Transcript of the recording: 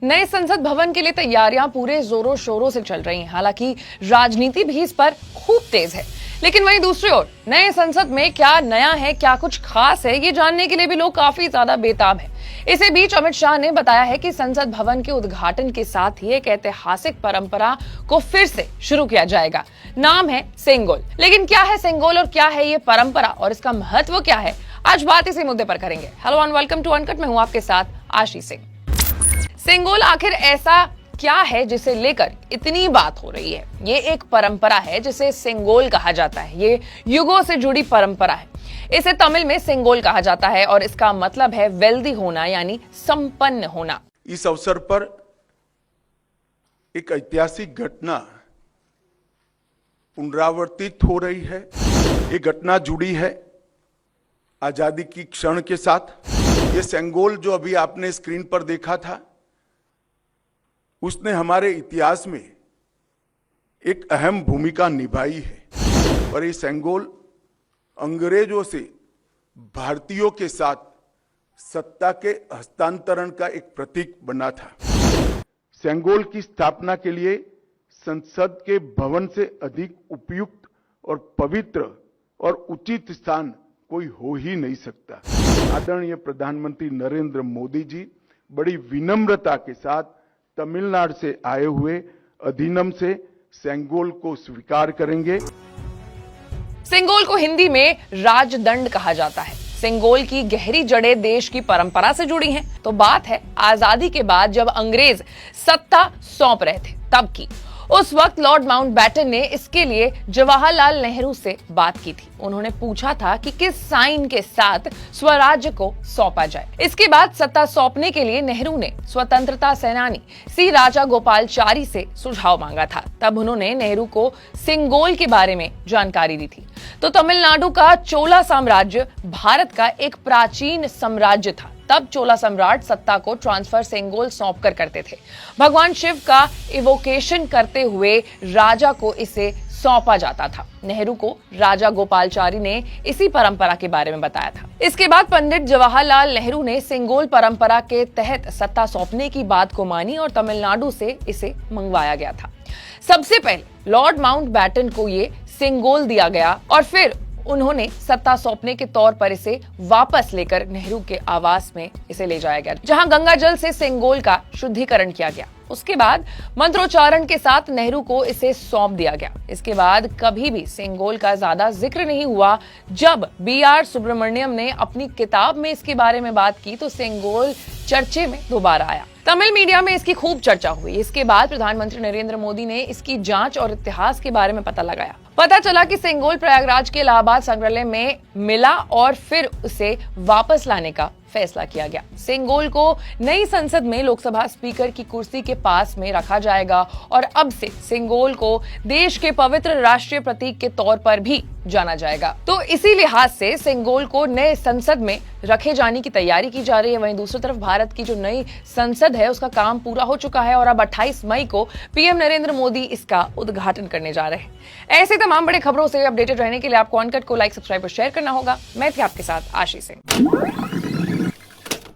नए संसद भवन के लिए तैयारियां पूरे जोरों शोरों से चल रही हैं। हालांकि राजनीति भी इस पर खूब तेज है, लेकिन वहीं दूसरी ओर नए संसद में क्या नया है, क्या कुछ खास है, ये जानने के लिए भी लोग काफी ज्यादा बेताब हैं। इसी बीच अमित शाह ने बताया है कि संसद भवन के उद्घाटन के साथ ही एक ऐतिहासिक परंपरा को फिर से शुरू किया जाएगा। नाम है सेंगोल। लेकिन क्या है सेंगोल और क्या है ये परंपरा और इसका महत्व क्या है, आज बात इसी मुद्दे पर करेंगे। Hello and welcome to Uncut, मैं हूं आपके साथ आशीष सिंह। सेंगोल आखिर ऐसा क्या है जिसे लेकर इतनी बात हो रही है? ये एक परंपरा है जिसे सेंगोल कहा जाता है। ये युगों से जुड़ी परंपरा है। इसे तमिल में सेंगोल कहा जाता है और इसका मतलब है वेल्दी होना, यानी संपन्न होना। इस अवसर पर एक ऐतिहासिक घटना पुनरावर्तित हो रही है। ये घटना जुड़ी है आजादी की क्षण के साथ। ये सेंगोल जो अभी आपने स्क्रीन पर देखा था, उसने हमारे इतिहास में एक अहम भूमिका निभाई है। और ये सेंगोल अंग्रेजों से भारतीयों के साथ सत्ता के हस्तांतरण का एक प्रतीक बना था। सेंगोल की स्थापना के लिए संसद के भवन से अधिक उपयुक्त और पवित्र और उचित स्थान कोई हो ही नहीं सकता। आदरणीय प्रधानमंत्री नरेंद्र मोदी जी बड़ी विनम्रता के साथ तमिलनाडु से आए हुए अधिनम से सेंगोल को स्वीकार करेंगे। सेंगोल को हिंदी में राजदंड कहा जाता है। सेंगोल की गहरी जड़ें देश की परंपरा से जुड़ी हैं। तो बात है आजादी के बाद जब अंग्रेज सत्ता सौंप रहे थे तब की। उस वक्त लॉर्ड माउंटबेटन ने इसके लिए जवाहरलाल नेहरू से बात की थी। उन्होंने पूछा था कि किस साइन के साथ स्वराज्य को सौंपा जाए। इसके बाद सत्ता सौंपने के लिए नेहरू ने स्वतंत्रता सेनानी सी राजागोपालाचारी से सुझाव मांगा था। तब उन्होंने नेहरू को सेंगोल के बारे में जानकारी दी थी। तो तमिलनाडु का चोला साम्राज्य भारत का एक प्राचीन साम्राज्य था। तब चोला सम्राट सत्ता को ट्रांसफर सेंगोल सौंप कर करते थे। भगवान शिव का इवोकेशन करते हुए राजा को इसे सौंपा जाता था। नेहरू को राजा गोपालाचारी ने इसी परंपरा के बारे में बताया था। इसके बाद पंडित जवाहरलाल नेहरू ने सेंगोल परंपरा के तहत सत्ता सौंपने की बात को मानी और तमिलनाडु से इसे मंगवाया गया था। सबसे पहले लॉर्ड माउंटबेटन को ये सेंगोल दिया गया और फिर उन्होंने सत्ता सौंपने के तौर पर इसे वापस लेकर नेहरू के आवास में इसे ले जाया गया, जहां गंगा जल से सेंगोल का शुद्धिकरण किया गया। उसके बाद मंत्रोच्चारण के साथ नेहरू को इसे सौंप दिया गया। इसके बाद कभी भी सेंगोल का ज्यादा जिक्र नहीं हुआ। जब B.R. सुब्रमण्यम ने अपनी किताब में इसके बारे में बात की तो सेंगोल चर्चे में दोबारा आया। तमिल मीडिया में इसकी खूब चर्चा हुई। इसके बाद प्रधानमंत्री नरेंद्र मोदी ने इसकी जांच और इतिहास के बारे में पता लगाया। पता चला कि सेंगोल प्रयागराज के इलाहाबाद संग्रहालय में मिला और फिर उसे वापस लाने का फैसला किया गया। सेंगोल को नई संसद में लोकसभा स्पीकर की कुर्सी के पास में रखा जाएगा और अब से सेंगोल को देश के पवित्र राष्ट्रीय प्रतीक के तौर पर भी जाना जाएगा। तो इसी लिहाज से सेंगोल को नए संसद में रखे जाने की तैयारी की जा रही है। वहीं दूसरी तरफ भारत की जो नई संसद है उसका काम पूरा हो चुका है और अब 28 मई को पीएम नरेंद्र मोदी इसका उद्घाटन करने जा रहे हैं। ऐसे तमाम बड़े खबरों से अपडेटेड रहने के लिए आपको अनकट को लाइक, सब्सक्राइब और शेयर करना होगा। मैं थी आपके साथ आशीष सिंह।